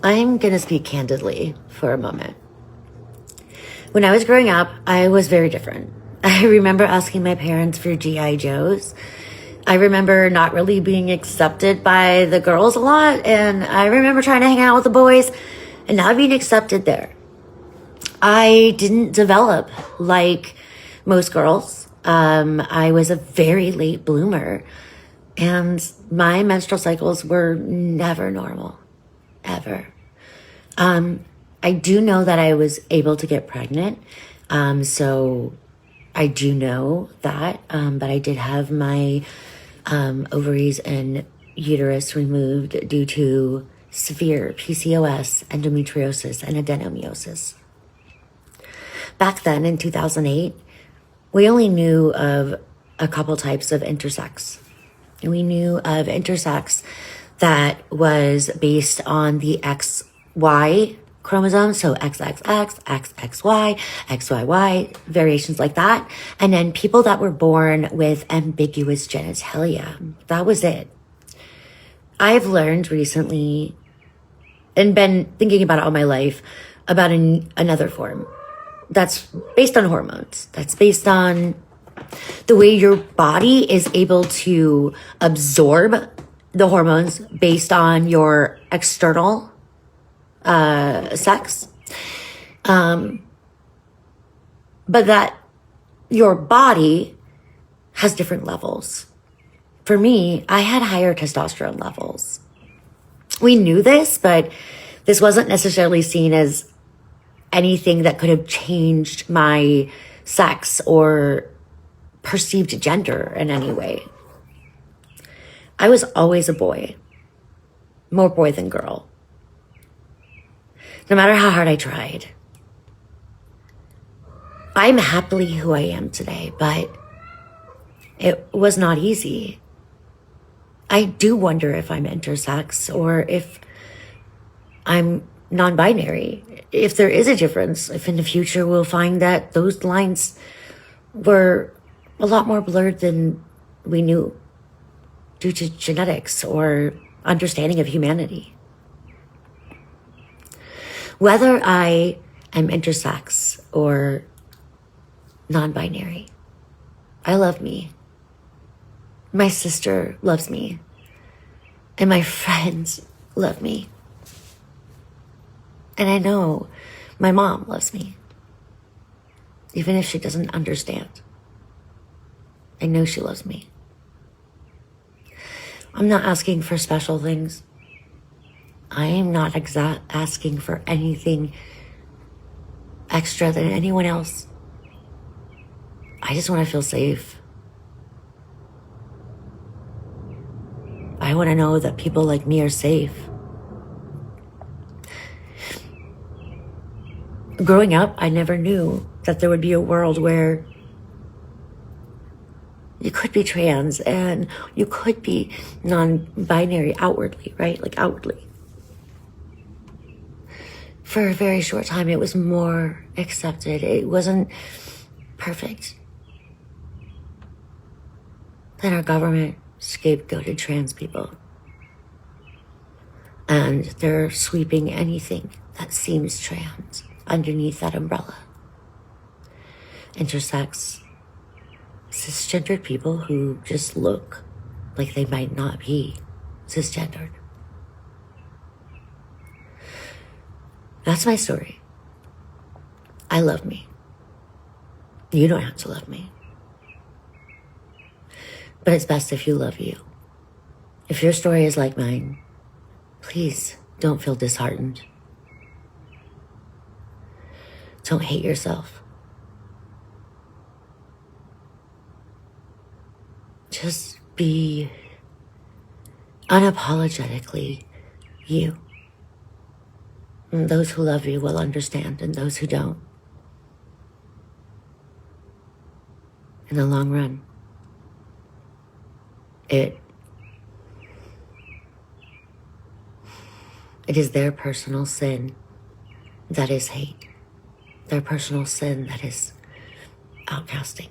I'm going to speak candidly for a moment. When I was growing up, I was very different. I remember asking my parents for G.I. Joes. I remember not really being accepted by the girls a lot, and I remember trying to hang out with the boys and not being accepted there. I didn't develop like most girls. I was a very late bloomer, and my menstrual cycles were never normal, ever. I do know that I was able to get pregnant, so I do know that, but I did have my ovaries and uterus removed due to severe PCOS, endometriosis, and adenomyosis. Back then, in 2008, we only knew of a couple types of intersex. We knew of intersex that was based on the XY chromosome, so XXX, XXY, XYY, variations like that. And then people that were born with ambiguous genitalia. That was it. I've learned recently, and been thinking about it all my life, about another form that's based on hormones. That's based on the way your body is able to absorb the hormones based on your external sex. But that your body has different levels. For me, I had higher testosterone levels. We knew this, but this wasn't necessarily seen as anything that could have changed my sex or perceived gender in any way. I was always a boy, more boy than girl. No matter how hard I tried. I'm happily who I am today, but it was not easy. I do wonder if I'm intersex or if I'm non-binary. If there is a difference, if in the future we'll find that those lines were a lot more blurred than we knew due to genetics or understanding of humanity. Whether I am intersex or non-binary, I love me. My sister loves me. And my friends love me. And I know my mom loves me. Even if she doesn't understand. I know she loves me. I'm not asking for special things. I am not asking for anything extra than anyone else. I just want to feel safe. I want to know that people like me are safe. Growing up, I never knew that there would be a world where you could be trans and you could be non-binary outwardly, right? Like outwardly. For a very short time, it was more accepted. It wasn't perfect. Then our government scapegoated trans people. And they're sweeping anything that seems trans underneath that umbrella. Intersex, cisgendered people who just look like they might not be cisgendered. That's my story. I love me. You don't have to love me. But it's best if you love you. If your story is like mine, please don't feel disheartened. Don't hate yourself. Just be unapologetically you. And those who love you will understand, and those who don't, in the long run, it is their personal sin that is hate. Their personal sin that is outcasting.